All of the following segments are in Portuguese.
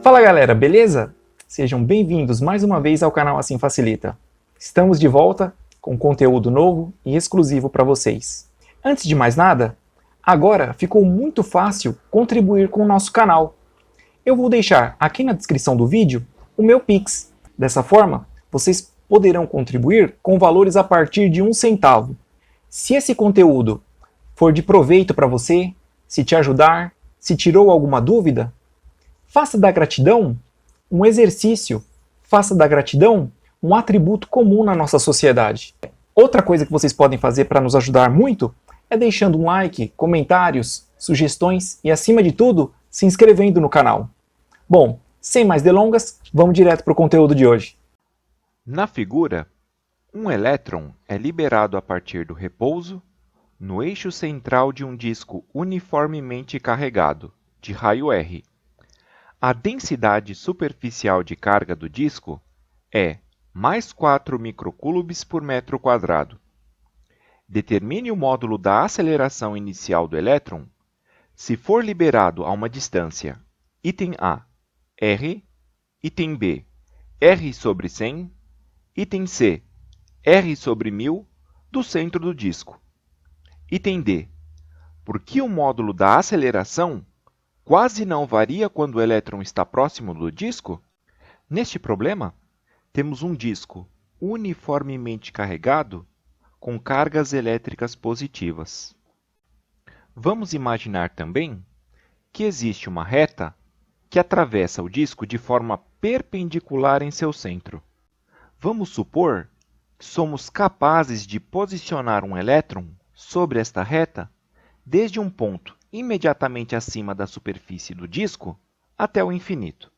Fala galera, beleza? Sejam bem-vindos mais uma vez ao canal Assim Facilita. Estamos de volta com conteúdo novo e exclusivo para vocês. Antes de mais nada, agora ficou muito fácil contribuir com o nosso canal. Eu vou deixar aqui na descrição do vídeo o meu Pix. Dessa forma, vocês poderão contribuir com valores a partir de 1 centavo. Se esse conteúdo for de proveito para você, se te ajudar, se tirou alguma dúvida, faça da gratidão um exercício, faça da gratidão um atributo comum na nossa sociedade. Outra coisa que vocês podem fazer para nos ajudar muito é deixando um like, comentários, sugestões e, acima de tudo, se inscrevendo no canal. Bom, sem mais delongas, vamos direto para o conteúdo de hoje. Na figura, um elétron é liberado a partir do repouso no eixo central de um disco uniformemente carregado, de raio R. A densidade superficial de carga do disco é mais 4 microcoulombs por metro quadrado. Determine o módulo da aceleração inicial do elétron se for liberado a uma distância item A, r, item B, r sobre 100, item C, r sobre 1000 do centro do disco. Item D, por que o módulo da aceleração quase não varia quando o elétron está próximo do disco? Neste problema, temos um disco uniformemente carregado com cargas elétricas positivas. Vamos imaginar também que existe uma reta que atravessa o disco de forma perpendicular em seu centro. Vamos supor que somos capazes de posicionar um elétron sobre esta reta desde um ponto imediatamente acima da superfície do disco até o infinito.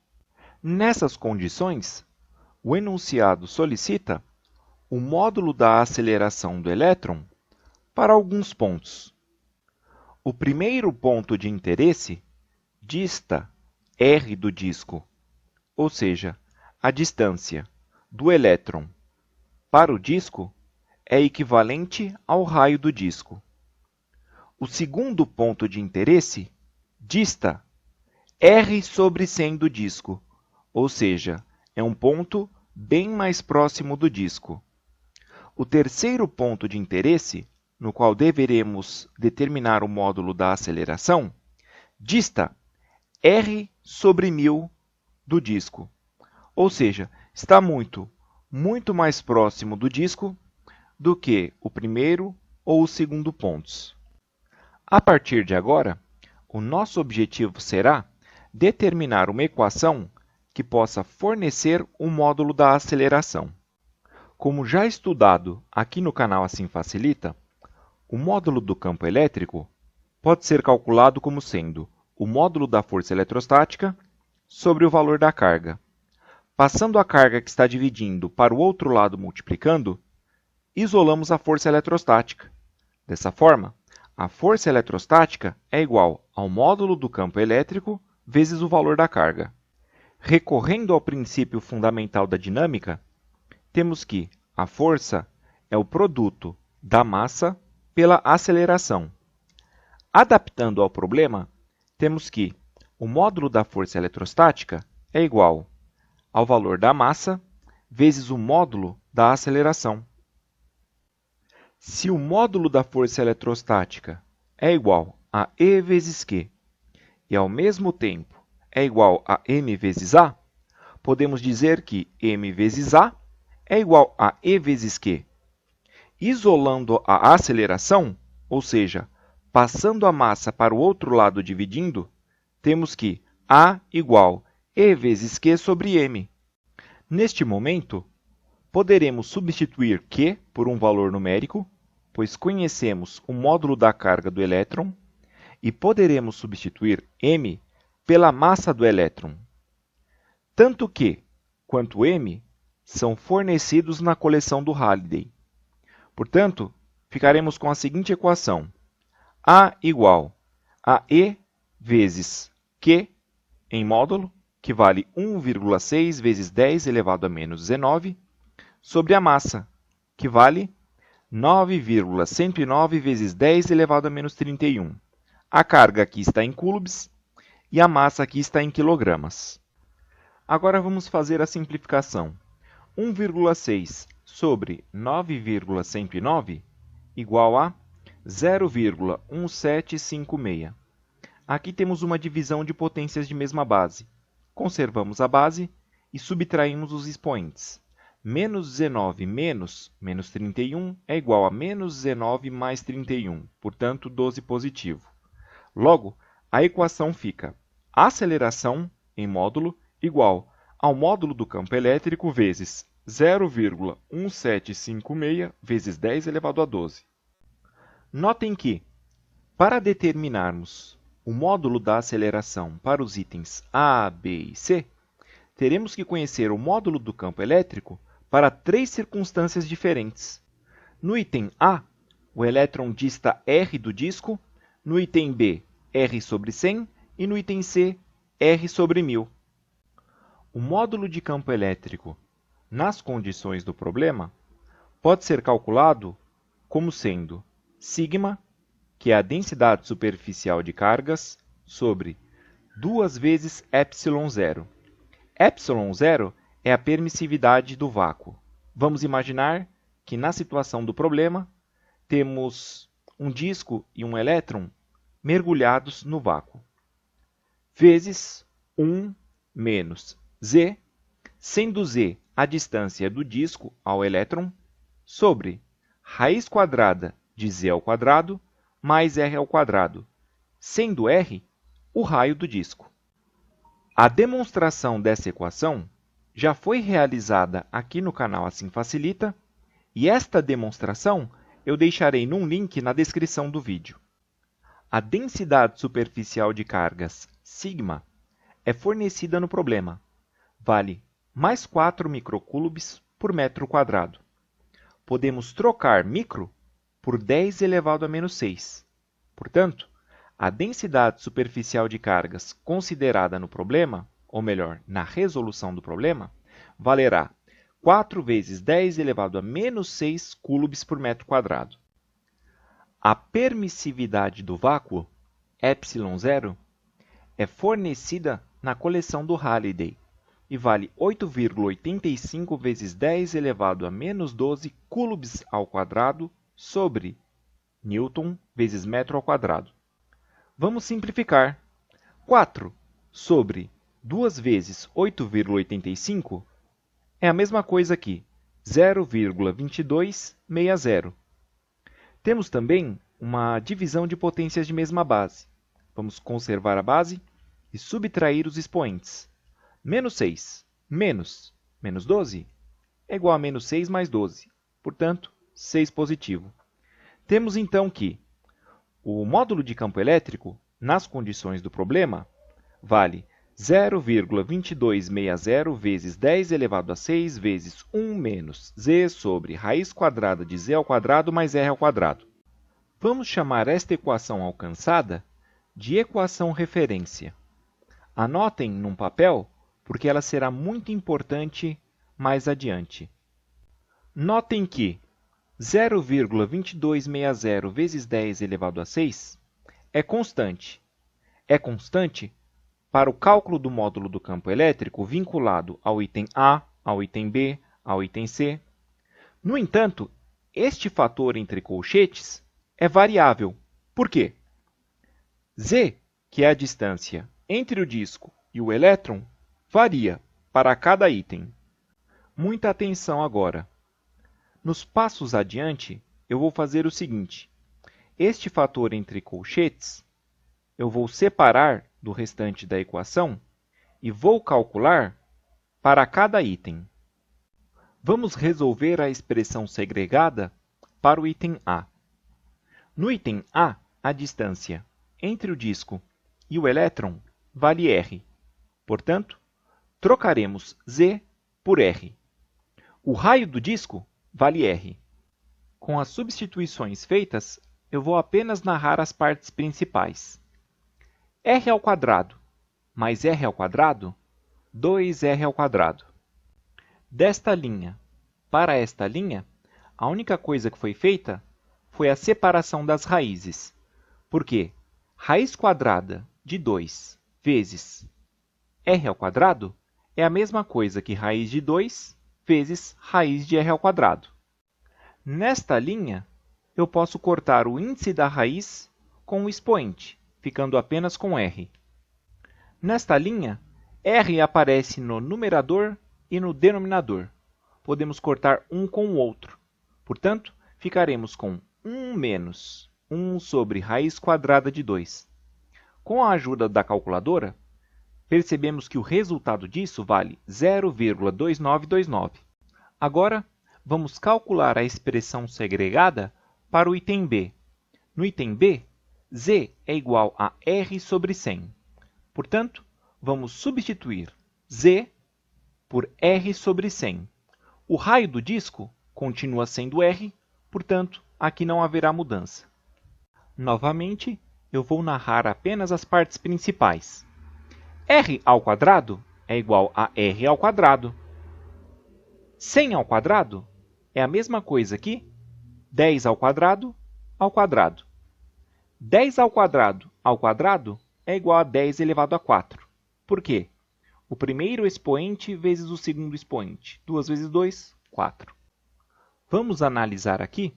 Nessas condições, o enunciado solicita o módulo da aceleração do elétron para alguns pontos. O primeiro ponto de interesse dista r do disco, ou seja, a distância do elétron para o disco é equivalente ao raio do disco. O segundo ponto de interesse dista r sobre 100 do disco, ou seja, é um ponto bem mais próximo do disco. O terceiro ponto de interesse, no qual deveremos determinar o módulo da aceleração, dista r sobre 1000 do disco, ou seja, está muito mais próximo do disco do que o primeiro ou o segundo pontos. A partir de agora, o nosso objetivo será determinar uma equação que possa fornecer o módulo da aceleração. Como já estudado aqui no canal Assim Facilita, o módulo do campo elétrico pode ser calculado como sendo o módulo da força eletrostática sobre o valor da carga. Passando a carga que está dividindo para o outro lado multiplicando, isolamos a força eletrostática. Dessa forma, a força eletrostática é igual ao módulo do campo elétrico vezes o valor da carga. Recorrendo ao princípio fundamental da dinâmica, temos que a força é o produto da massa pela aceleração. Adaptando ao problema, temos que o módulo da força eletrostática é igual ao valor da massa vezes o módulo da aceleração. Se o módulo da força eletrostática é igual a E vezes Q e, ao mesmo tempo, é igual a m vezes A, podemos dizer que m vezes A é igual a E vezes Q. Isolando a aceleração, ou seja, passando a massa para o outro lado dividindo, temos que A igual E vezes Q sobre m. Neste momento, poderemos substituir Q por um valor numérico, pois conhecemos o módulo da carga do elétron, e poderemos substituir m pela massa do elétron. Tanto Q quanto m são fornecidos na coleção do Halliday. Portanto, ficaremos com a seguinte equação: A igual a E vezes Q em módulo, que vale 1,6 vezes 10 elevado a menos 19, sobre a massa, que vale 9,109 vezes 10 elevado a menos 31. A carga aqui está em coulombs e a massa aqui está em quilogramas. Agora vamos fazer a simplificação. 1,6 sobre 9,109 igual a 0,1756. Aqui temos uma divisão de potências de mesma base. Conservamos a base e subtraímos os expoentes. Menos 19 menos 31 é igual a menos 19 mais 31, portanto 12 positivo. Logo, a equação fica aceleração em módulo igual ao módulo do campo elétrico vezes 0,1756 vezes 10 elevado a 12. Notem que, para determinarmos o módulo da aceleração para os itens A, B e C, teremos que conhecer o módulo do campo elétrico para 3 circunstâncias diferentes. No item A, o elétron dista R do disco, no item B, R sobre 100 e no item C, R sobre 1000. O módulo de campo elétrico nas condições do problema pode ser calculado como sendo sigma, que é a densidade superficial de cargas, sobre 2 vezes ε0. ε0 é a permissividade do vácuo. Vamos imaginar que na situação do problema temos um disco e um elétron mergulhados no vácuo, vezes 1 menos z, sendo z a distância do disco ao elétron, sobre raiz quadrada de z ao quadrado mais r ao quadrado, sendo r o raio do disco. A demonstração dessa equação já foi realizada aqui no canal Assim Facilita, e esta demonstração eu deixarei num link na descrição do vídeo. A densidade superficial de cargas, sigma, é fornecida no problema. Vale mais 4 microcoulombs por metro quadrado. Podemos trocar micro por 10 elevado a menos 6. Portanto, a densidade superficial de cargas considerada no problema, ou melhor, na resolução do problema, valerá 4 vezes 10 elevado a menos 6 coulombs por metro quadrado. A permissividade do vácuo, ε0, é fornecida na coleção do Halliday e vale 8,85 vezes 10 elevado a menos 12 coulombs ao quadrado sobre Newton vezes metro ao quadrado. Vamos simplificar. 4 sobre 2 vezes 8,85 é a mesma coisa que 0,2260. Temos também uma divisão de potências de mesma base. Vamos conservar a base e subtrair os expoentes. Menos 6 menos 12 é igual a menos 6 mais 12, portanto, 6 positivo. Temos então que o módulo de campo elétrico, nas condições do problema, vale 0,2260 vezes 10 elevado a 6 vezes 1 menos z sobre raiz quadrada de z ao quadrado mais r ao quadrado. Vamos chamar esta equação alcançada de equação referência. Anotem num papel, porque ela será muito importante mais adiante. Notem que 0,2260 vezes 10 elevado a 6 é constante. É constante para o cálculo do módulo do campo elétrico vinculado ao item A, ao item B, ao item C. No entanto, este fator entre colchetes é variável. Por quê? Z, que é a distância entre o disco e o elétron, varia para cada item. Muita atenção agora. Nos passos adiante, eu vou fazer o seguinte. Este fator entre colchetes, eu vou separar do restante da equação e vou calcular para cada item. Vamos resolver a expressão segregada para o item A. No item A, a distância entre o disco e o elétron vale r. Portanto, trocaremos z por r. O raio do disco vale r. Com as substituições feitas, eu vou apenas narrar as partes principais. R ao quadrado mais r ao quadrado, 2r ao quadrado. Desta linha para esta linha, a única coisa que foi feita foi a separação das raízes, porque raiz quadrada de 2 vezes r ao quadrado é a mesma coisa que raiz de 2 vezes raiz de r². Nesta linha, eu posso cortar o índice da raiz com o expoente, ficando apenas com r. Nesta linha, r aparece no numerador e no denominador. Podemos cortar um com o outro. Portanto, ficaremos com 1 menos 1 sobre raiz quadrada de 2. Com a ajuda da calculadora, percebemos que o resultado disso vale 0,2929. Agora, vamos calcular a expressão segregada para o item B. No item B, z é igual a r sobre 100. Portanto, vamos substituir z por r sobre 100. O raio do disco continua sendo r, portanto, aqui não haverá mudança. Novamente, eu vou narrar apenas as partes principais. r² é igual a r². 100² é a mesma coisa que 10² ao quadrado. 10² é igual a 10 elevado a 4. Por quê? O primeiro expoente vezes o segundo expoente. 2 vezes 2, 4. Vamos analisar aqui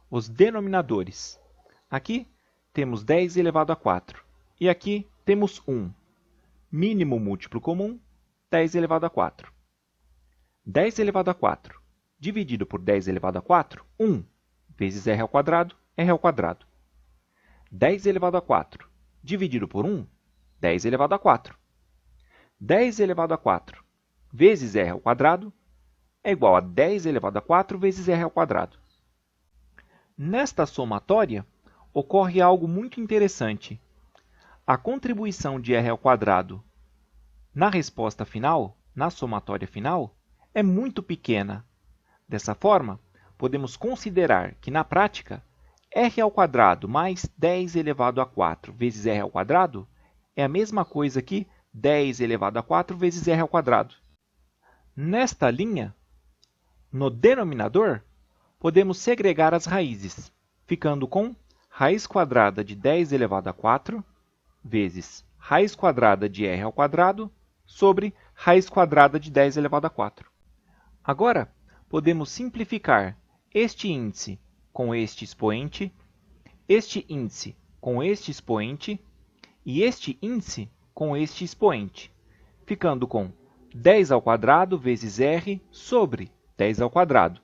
os denominadores. Aqui temos 10 elevado a 4. E aqui temos 1. Mínimo múltiplo comum, 10 elevado a 4. 10 elevado a 4 dividido por 10 elevado a 4, 1 vezes r², r². 10 elevado a 4 dividido por 1, 10 elevado a 4. 10 elevado a 4 vezes r² é igual a 10 elevado a 4 vezes r². Nesta somatória, ocorre algo muito interessante. A contribuição de r² na resposta final, na somatória final, é muito pequena. Dessa forma, podemos considerar que, na prática, r² mais 10 elevado a 4 vezes r² é a mesma coisa que 10 elevado a 4 vezes r². Nesta linha, no denominador, podemos segregar as raízes, ficando com raiz quadrada de 10 elevado a 4 vezes raiz quadrada de r² sobre raiz quadrada de 10 elevado a 4. Agora, podemos simplificar este índice com este expoente, este índice com este expoente e este índice com este expoente, ficando com 10² vezes r sobre 10².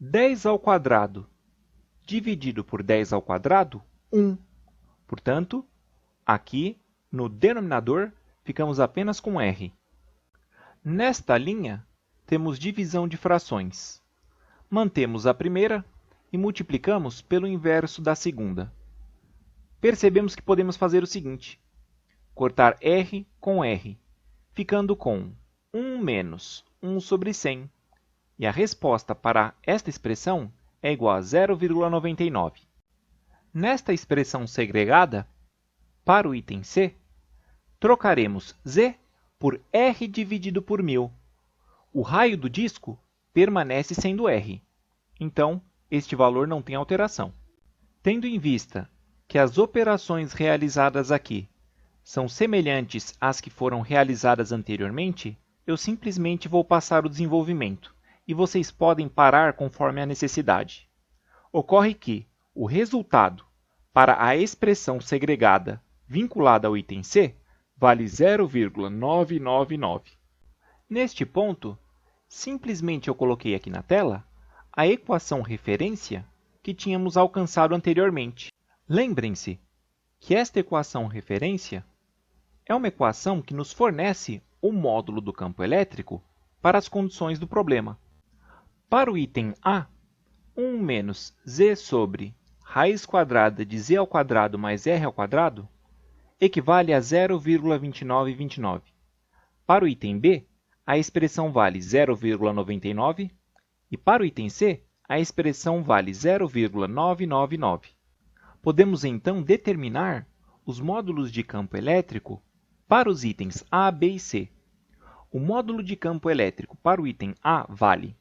10² dividido por 10², 1. Portanto, aqui, no denominador, ficamos apenas com r. Nesta linha, temos divisão de frações. Mantemos a primeira e multiplicamos pelo inverso da segunda. Percebemos que podemos fazer o seguinte: cortar r com r, ficando com 1 menos 1 sobre 100. E a resposta para esta expressão é igual a 0,99. Nesta expressão segregada, para o item C, trocaremos z por r dividido por 1000. O raio do disco permanece sendo r. Então, este valor não tem alteração. Tendo em vista que as operações realizadas aqui são semelhantes às que foram realizadas anteriormente, eu simplesmente vou passar o desenvolvimento, e vocês podem parar conforme a necessidade. Ocorre que o resultado para a expressão segregada vinculada ao item C vale 0,999. Neste ponto, simplesmente eu coloquei aqui na tela a equação referência que tínhamos alcançado anteriormente. Lembrem-se que esta equação referência é uma equação que nos fornece o módulo do campo elétrico para as condições do problema. Para o item A, 1 menos z sobre raiz quadrada de z² mais r² equivale a 0,2929. Para o item B, a expressão vale 0,99 e para o item C, a expressão vale 0,999. Podemos então determinar os módulos de campo elétrico para os itens A, B e C. O módulo de campo elétrico para o item A vale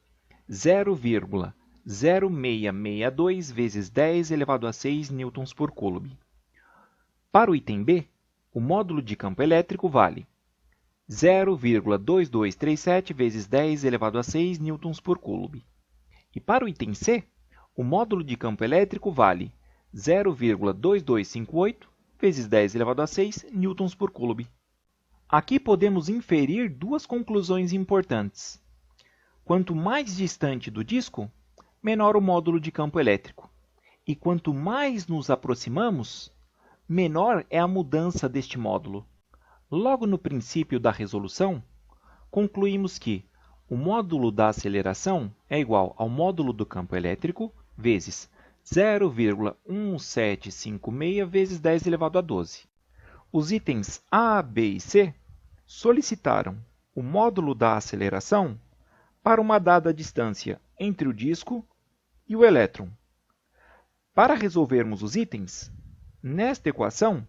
0,0662 vezes 10 elevado a 6 newtons por coulomb. Para o item B, o módulo de campo elétrico vale 0,2237 vezes 10 elevado a 6 newtons por coulomb. E para o item C, o módulo de campo elétrico vale 0,2258 vezes 10 elevado a 6 newtons por coulomb. Aqui podemos inferir duas conclusões importantes. Quanto mais distante do disco, menor o módulo de campo elétrico. E quanto mais nos aproximamos, menor é a mudança deste módulo. Logo no princípio da resolução, concluímos que o módulo da aceleração é igual ao módulo do campo elétrico vezes 0,1756 vezes 10 elevado a 12. Os itens A, B e C solicitaram o módulo da aceleração para uma dada distância entre o disco e o elétron. Para resolvermos os itens, nesta equação,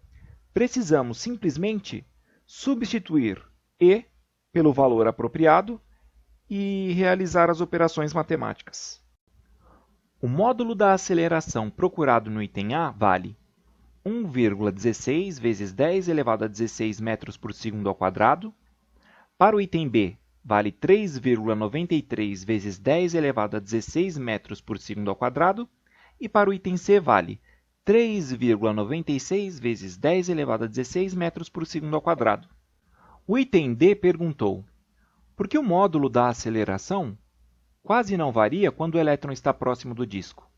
precisamos simplesmente substituir E pelo valor apropriado e realizar as operações matemáticas. O módulo da aceleração procurado no item A vale 1,16 vezes 10 elevado a 16 metros por segundo ao quadrado. Para o item B, vale 3,93 vezes 10 elevado a 16 metros por segundo ao quadrado. E para o item C, vale 3,96 vezes 10 elevado a 16 metros por segundo ao quadrado. O item D perguntou: por que o módulo da aceleração quase não varia quando o elétron está próximo do disco?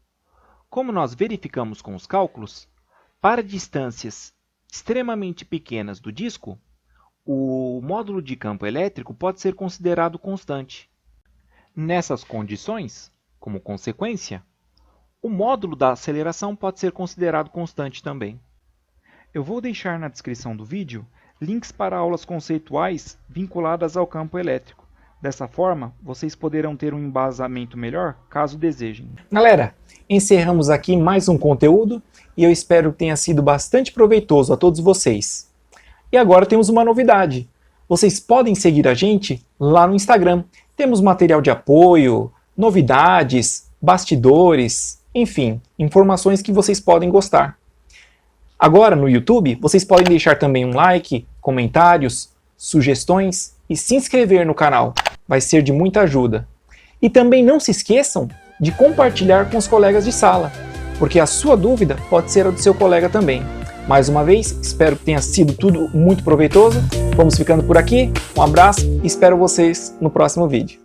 Como nós verificamos com os cálculos, para distâncias extremamente pequenas do disco, o módulo de campo elétrico pode ser considerado constante. Nessas condições, como consequência, o módulo da aceleração pode ser considerado constante também. Eu vou deixar na descrição do vídeo links para aulas conceituais vinculadas ao campo elétrico. Dessa forma, vocês poderão ter um embasamento melhor, caso desejem. Galera, encerramos aqui mais um conteúdo e eu espero que tenha sido bastante proveitoso a todos vocês. E agora temos uma novidade. Vocês podem seguir a gente lá no Instagram. Temos material de apoio, novidades, bastidores, enfim, informações que vocês podem gostar. Agora, no YouTube, vocês podem deixar também um like, comentários, sugestões e se inscrever no canal. Vai ser de muita ajuda. E também não se esqueçam de compartilhar com os colegas de sala, porque a sua dúvida pode ser a do seu colega também. Mais uma vez, espero que tenha sido tudo muito proveitoso. Vamos ficando por aqui. Um abraço e espero vocês no próximo vídeo.